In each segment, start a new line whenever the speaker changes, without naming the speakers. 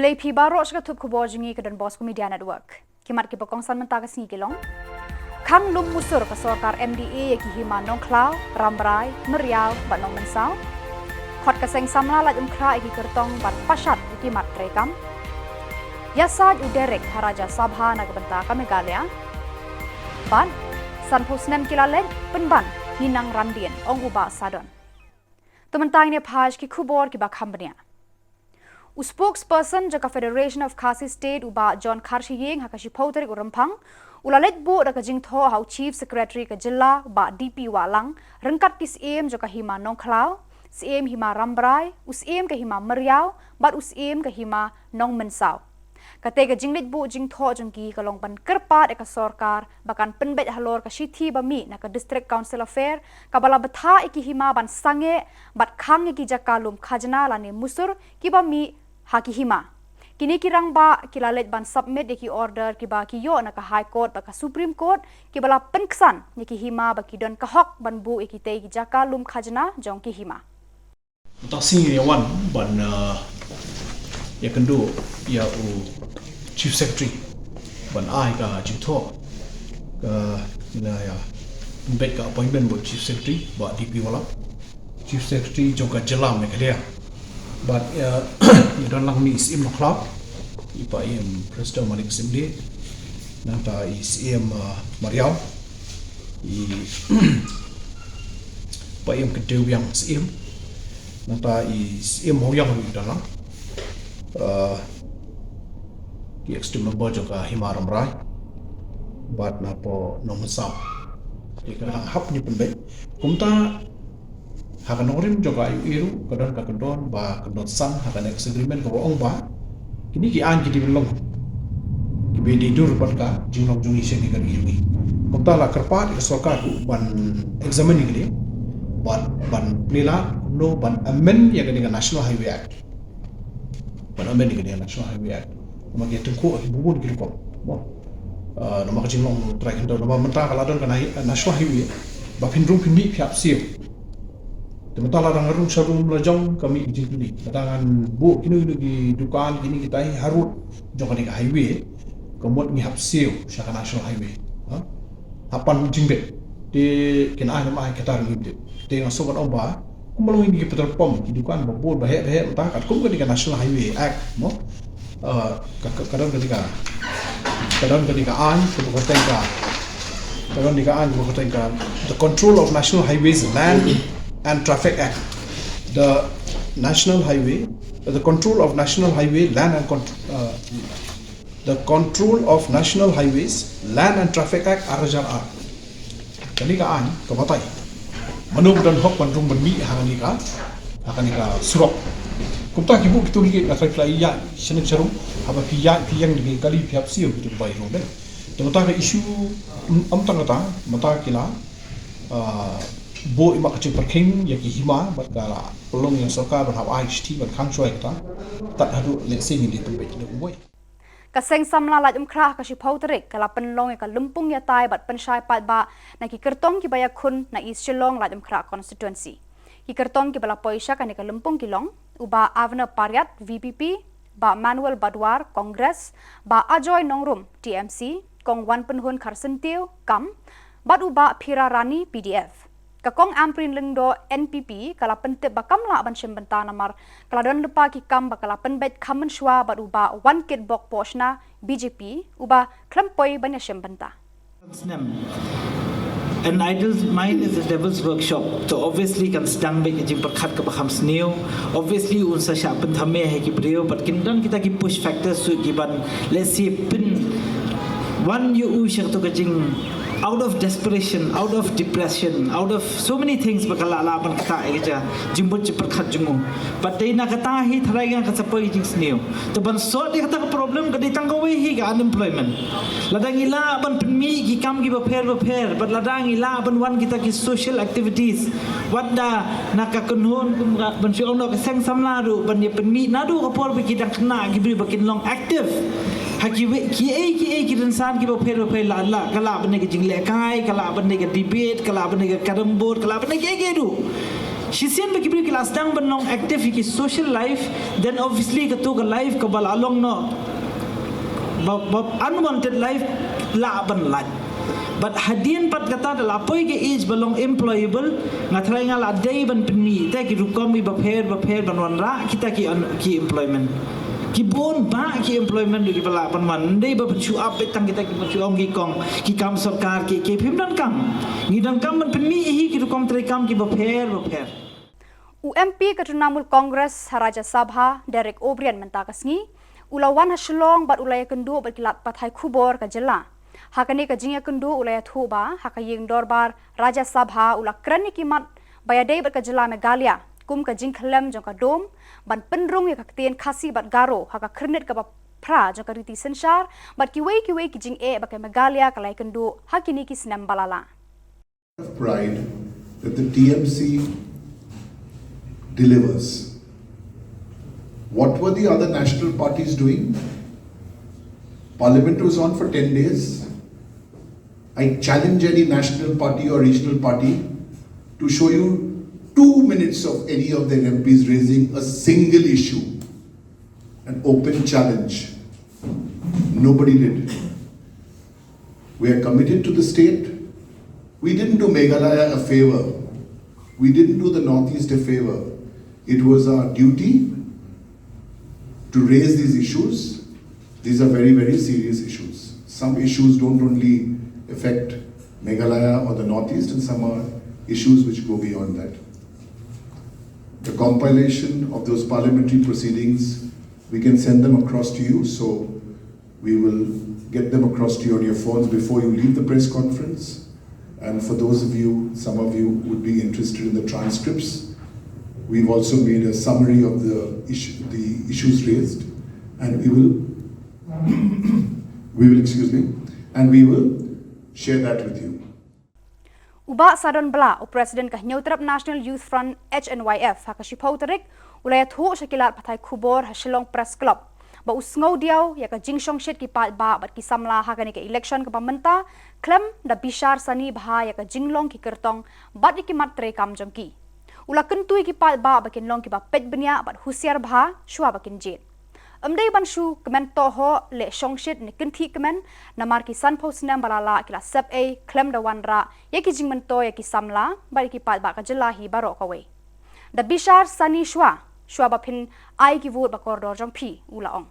Blay pi baro ka thup khubor jingi ka dan Bosco Media Network. Kimat ki bakong san menta ka Shillong. Khang lum musur ka sarkar MDA ki hima nong klau, rambrai, meriau, banong mensau. Khot ka seng samla la kra ki kertong bat pasat ki mat trekam. Yasad uderek haraja sabha na benta ka Meghalaya. Ban san pusnem kilalen penban hinang ramdien ong uba sadon. Tementang ne phaj ki Khubor ki bakhambania. Spokesperson jaka Federation of Khasi State uba John Khashiyeng hakashi pauter urampang ulalet bo da kajing tho hau Chief Secretary ka Jylla ba DP walang rengkat kis em jaka hima nong klau CM hima rambrai em ka hima meriau bat em ka hima nong mensau kate ka jinglit bo jing tho jangki ka longpan kerpat ka sarkar bakan penbet halor ka shithi bami na ka District Council Affair ka bala batha iki hima ban sange bat khang ki jakalum khajna lani musur ki bami haki hima kini kirang ba kilalet ban submit ki order ki ba ki yo na ka High Court ba ka Supreme Court ki bala penksan ni ki hima ba ki don ka hok ban bu ki te ki jakalum khajna jong ki hima
tasing yawan ban ya kendo ya Chief Secretary ban ai ka jitho ka ina ya bet ka appointment bo Chief Secretary ba DP wala Chief Secretary jong ka Jylla Meghalaya but you don't lang ni is im club ipa im President Malik Simde nanta is im Mariau I pa im kedeu yang sim nanta is im hoyang ni dalang ki extreme number joka himaram rai but na po nong sa ika hap ni penbe kumta hakan orim juga iru kadon ka kadon ba kadon san hakan agreement ko ong ba kini ki an ki dilong ki be di dur ban ka jinglong jungi se ni kan iru kom ta la karpa ka soka ku ban examine ni ban plila no ban amend ya dengan National Highway Act ban amend dengan National Highway Act ma ge tengku bubun ki ko mo no ma jinglong try kan do no ma menta kala don kan National Highway ba pindrum pindi piap siu Tementala orang harum sarum lajong kami izin ni. Kadangan bu kini di dukaan kini kita harut jong kani highway kemudian ngihap siu syaka National Highway. Hapan jingbet di kena ai mai kata ngibet. Di ngasukan omba kumalung ini petrol pom di dukaan babur bahaya entah kat kum ketika National Highway Act mo. Kadang ketika an ketika the Control of National Highways Land and Traffic Act, the National Highway, the Control of National Highway Land and the Control of National Highways Land and Traffic Act arajar a. Kani ka an kamatay. Manung dan hok panrung banmi hakani ka surok. Kumta kibu kitu lagi na fly ya seneng serum apa piyang di kali pihak siu kitu bai ro ben. Tengata ka isu amtang kata mata kila bo imak kecil perking ya ki hima bat kala pelong yang sarkar berhab IHT bat khang choi ta tat hadu le sing di tempat ni umoi
kaseng samla la kra ka shi pauterik kala penlong ka lumpung ya tai bat penshai pat ba na ki kertong ki baya khun na is Shillong la kra constituency ki kertong ki bala poisha ka ne ka lumpung ki long uba avna paryat VPP ba Manuel Badwar Congress ba Ajoy Nongrum TMC kong wan penhun Kharsentiu kam bat uba Phira Rani PDF kakong amprin lengdo NPP kala pentep bakam la ban shembenta namar kala don lepa ki kam bakala penbet kamen shwa bat uba one kid bok poshna BJP uba klampoi banya shembenta
An idle mind is a devil's workshop. So obviously kan sedang baik jing perkhat ke baham sneo. Obviously unsa sya penthame hai ki brio but kindan kita ki push factors su giban let's say pin one you usyak to jing out of desperation, out of depression, out of so many things bakala laban kata aja jimbut perkhat jungu. But dai na kata hi tharai nga kasapoi jing sneo. To ban so di kata problem ka ditang gawe hi ga unemployment. Ladang ila ban penmi ki kam ki baper but ladang ila ban wan kita ki social activities. Wadda naka kunhun ban si ono ka seng samla ru ban ye penmi nadu ka por bi kita kena ki bri bakin long active. Haki ki insan ki baper la kala ban ke jing lekai kala ban ke debate kala ban ke karambot kala ban ke du Shisian bagi beri kelas dang benong aktif iki social life, then obviously ketu ke life ke bal along no. Unwanted life la ban lat. But hadian pat kata adalah apa ke age belong employable ngatrai ngala day ban penmi ta ki rukom bi baper ban wanra kita ki employment. Ki bon ba ki employment di bala pan man dei ba chu up betang kita ki chu ong ki kong ki kam sarkar ki phim dan kam ni dan kam ban penmi hi ki rukom trai kam ki baper.
UMP ke Trinamool Congress Raja Sabha Derek O'Brien mentakasngi ulawan Shillong bat ulaya kendu berkilat pathai Khubor ke Jylla. Hakani ke jingya kendu ulaya thuba hakaying dorbar Raja Sabha ula krani kimat bayadei ber ke Jylla Meghalaya kum ke jing khlem jong ka dom ban penrung ya kaktian khasi bat garo haka krenit ka pra jong ka riti sensar bat kiwei ki jing ba ke Meghalaya kalai kendu hakini ki snam balala.
Pride that the TMC delivers. What were the other national parties doing? Parliament was on for 10 days. I challenge any national party or regional party to show you 2 minutes of any of their MPs raising a single issue. An open challenge. Nobody did. We are committed to the state. We didn't do Meghalaya a favor. We didn't do the Northeast a favor. It was our duty to raise these issues. These are very, very serious issues. Some issues don't only affect Meghalaya or the Northeast, and some are issues which go beyond that. The compilation of those parliamentary proceedings, we can send them across to you, so we will get them across to you on your phones before you leave the press conference. And for those of you, some of you would be interested in the transcripts, we've also made a summary of the issues raised, and we will share that with you.
Uba Sadon Bla, o President ka Neutrap National Youth Front HNYF, hakashipau tarik, ulaya thu shakilat pathai Khubor Shillong Press Club. Ba usngau diaw ya ka jingshong shit ki pat ba bat ki samla hakani ka election ka pamenta, klem da bishar sani bha ya ka jinglong ki kertong bat ki matre kam jongki. Ula kentui ki pat ba bakin long ki ba pet benya bat husiar bha shwa bakin jet. Amdai ban shu kemen toho le shongshit ni kenti kemen namar ki san post nam balala ki la sep a klem da wanra ya ki jingmen to ya ki samla ba ki pat ba ka Jylla hi baro ka we. Da bishar sani shwa ba phin ai ki vote ba koridor jong phi ula ong.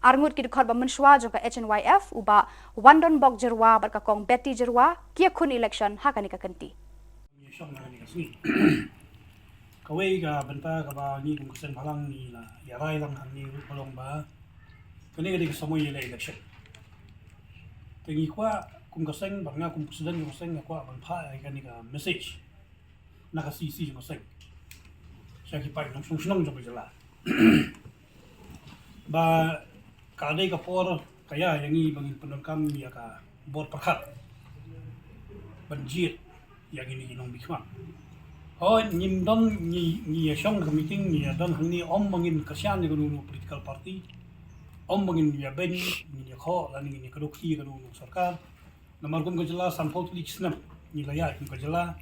Arngut ki khot ba men shwa jong ka HNYF uba wandon bok jerwa ba ka kong Betty jerwa ki khun election hakani ka kenti.
Kawai ka benta ka ba ni kung kusen palang ni la yarai lang han ni balong ba kani ka di kasamo yela election tingi kwa kung kusen ba nga kung kusen kung kusen kwa ban pa ay kani ka message naka CC kung kusen siya ki pa nang sunong jong Jylla ba kadai ka por kaya yang i bangin penongkam ya ka bor perkat banjir yang ini inong bikma. Oh, nim don ni shong ka meeting ni don hangni om bangin kasyan ni kanu political party. Om bangin ya ben ni kho la ni kadokti kanu sarkar. Namar kum ka Jylla sampol tulik snam ni laya kum ka Jylla.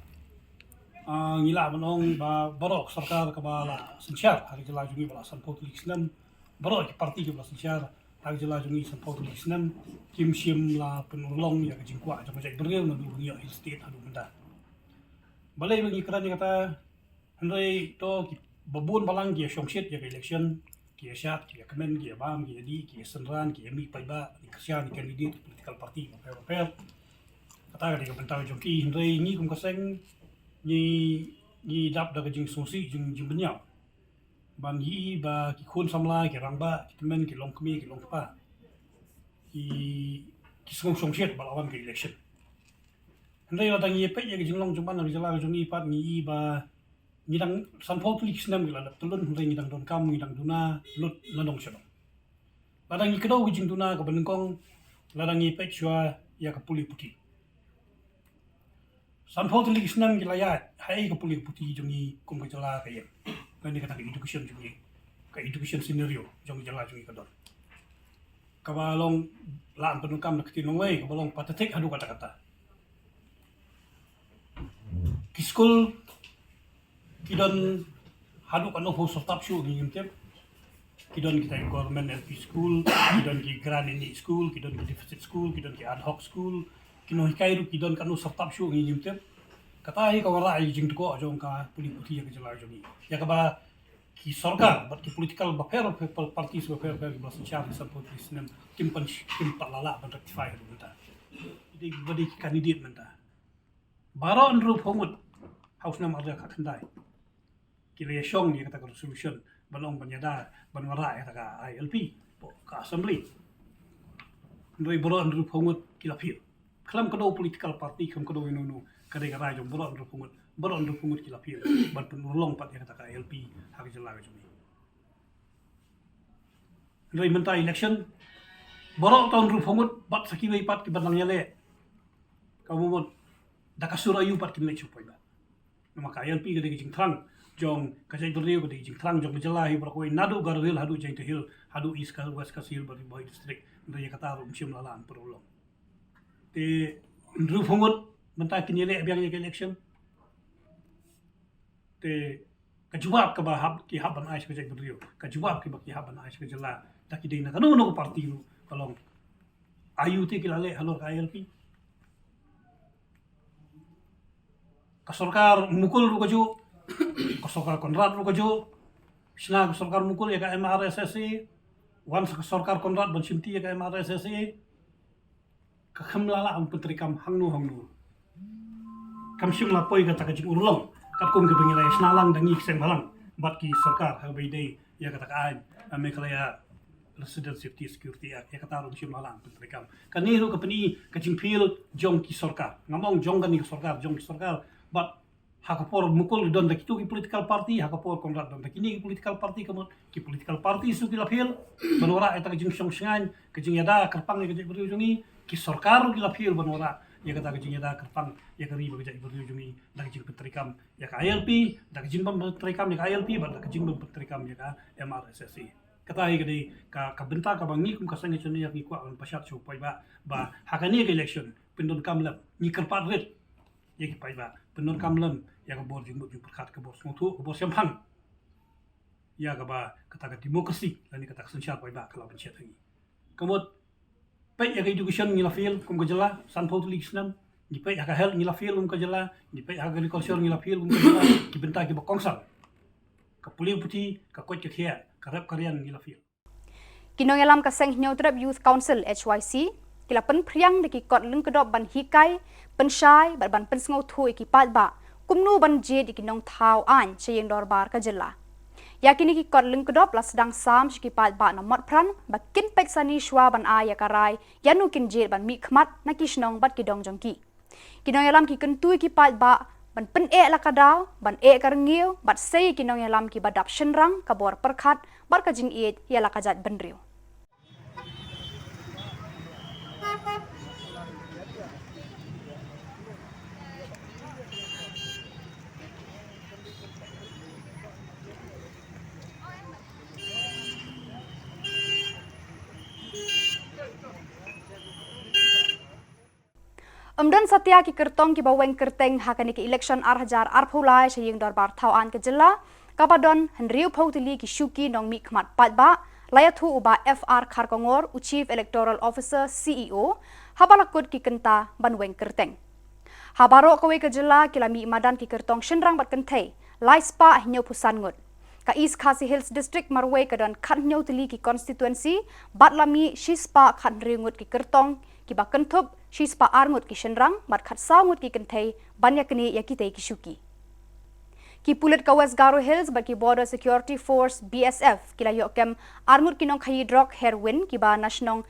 Ni la banong ba barok sarkar ka bala sensyar hari Jylla jungi bala sampol tulik snam. Barok ki parti ka bala sensyar hari Jylla jungi sampol tulik snam. Kim sim la penulong ya ka jingkwa jong jai beril na du ya state hadu benda. Balai bagi kerana kata henry to babun balang kia shongshit ya election kia syat kia kemen kia bam kia di kia senran kia mi paiba ni kasian ni candidate political party papel kata dia bentang jongki henry ni kum kaseng ni dap da jing sosi jing benyau ban yi ba ki khun samla ki rangba ki kemen ki long kemi ki long pa ki shongshit balawan ke election Henry datang ye pek ye jinglong jumpan dari Jylla jungi pat ni ba ngidang sanpol tulik snam gila tulun Henry ngidang don kam ngidang duna lut nadong syadong. Ladang i kedau jing duna ka benengkong ladang ye pek syua ya ka puli putih. Sanpol tulik snam gila ya hai ka puli putih jungi kum ka Jylla ka ye. Kan ni kata education jungi ka education scenario jungi Jylla jungi ka don. Ka balong laan penungkam nak tinong wei ka balong patatek hadu kata-kata. Ki school kidon hadu kan ho stop show ngim tep kidon kita government LP school kidon ki grand ini school kidon ki deficit school kidon ki ad hoc school kino hikai ru kidon kan stop show ngim tep kata hi ka wara ai jing ko jong ka puli puti ya ke jala jogi ya ka ba ki sarkar but ki political affair parties affair ba social support system kim palala ban rectify ru ta idi badi candidate menta baro andru phomut house nam ada ka thandai kile shong ni kata resolution balong banyada banwara kata ka ILP po ka assembly ndoi boro andru phomut kila phil klam kado political party kam kado inu kade ka rajong boro andru phomut kila phil ban penulong pat kata ka ILP hak jela ga jumi ndoi menta election boro ta andru phomut bat sakiwei pat ki banang yale kamu mot dakasura yu pat kimle chupai ba maka ILP kade ki jingthang jong kajai beriu kade jingthang jong Jylla hi berkoi nadu garhil hadu jeng hil hadu east ka west ka sil bari boy district ndai kata rum chim lalan perulong te ndru phongot menta kinile biang ye election te kajwab ka ba hab ki haban ais kajai beriu kajwab ki ba ki haban ais ka Jylla takidei na kanu no parti nu kalong ayu te kilale halor ka ILP ka sarkar mukul ru kaju ka sarkar konrad ru kaju sna ka sarkar mukul ya ka MRSSE wan ka sarkar konrad ban simti ya ka MRSSE ka khamlala ang putrikam hangnu kam simla poi ka taka jing urlong kat kum ke bengilai snalang dangi sem halang bat ki sarkar ha beidei ya ka taka ai Meghalaya Resident Safety Security Act ya kata rum simlalang putrikam kaniru ka pani ka jingpil jong ki sarkar ngamong jong kan ni sarkar jong ki sarkar but hakapor mukul don dak ki political party hakapor konrad don dak ini political party kamot ki political party su ki lapil banora eta jing song sangan ke jing yada kerpang ke jing beriu jungi ki sarkar ki lapil banora ya kata ke jing yada kerpang ya kari ke jing beriu jungi dak jing petrikam ya ka ILP dak jing petrikam ya ka ILP dak jing petrikam ya ka MRSSE kata hi gede ka benta ka bangi kum kasangi chuni ya ki kwa pashat chu pai ba hakani ke election pindon kamlam ni kerpat ret ya ki pai ba pindon kamlam ya ka bor jing ju perkat ka bor smotu ka bor sempang ya ka ba kata ka demokrasi lani kata sensial pai ba kalau pencet lagi kamot pai ya ka education ni la fil kum ka Jylla san photo liksnam ni pai ya ka health ni la fil kum ka Jylla ni pai agriculture ni la fil kum ka Jylla ki benta ki ba kongsal ka puliu puti ka koi ka khia ka rap karian ni la fil
Kinong yalam ka Seng Neutrap Youth Council HYC kila pen priang de ki kot lung kedop ban hikai pen shai ban pen ngau thui ki pat ba kumnu ban je di kinong thau an cheyeng dorbar ka Jylla yakini ki kot lung kedop la sedang sam ki pat ba na mot pran ba kin pek sani shwa ban a ya karai yanu kin je ban mi khmat na ki shnong bat ki dong jong ki kinong yalam ki kentui ki pat ba ban pen e la kadau ban e karngiu bat sei kinong yalam ki badap shenrang ka bor perkhat bar ka jing e ya la kajat benriu Satya ki kertong ki baweng kerteng hakani ki election arhajar arphulai saying dorbar thauan ke Jylla kapadon henriu phautili ki shuki nong mi khmat patba layathu uba FR Kharkongor Chief Electoral Officer CEO habalakut ki kenta banweng kerteng habaro kawe ke Jylla kilami madan ki kertong shenrang bat kenthei laispa hnyo pusan ngut ka East Khasi Hills District marwe kadon khat hnyo tili ki constituency batlami shispa khat ringut ki kertong ki bakenthup shispa arngut ki shenrang bat khat saungut ki kenthei banyakni yakitei ki shuki ki pulit ka West Garo Hills ba ki Border Security Force BSF kila yokem arngut kinong khayi drug heroin ki ba national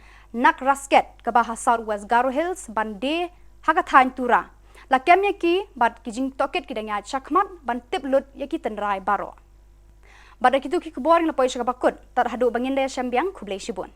nak rasket ka ba South West Garo Hills bande hagathan tura la kemya ki bat ki jing toket ki danya chakmat ban tip lut yaki tenrai baro bada kitu ki Khubor na poy bakut tar hadu banginde syambiang khublei shibun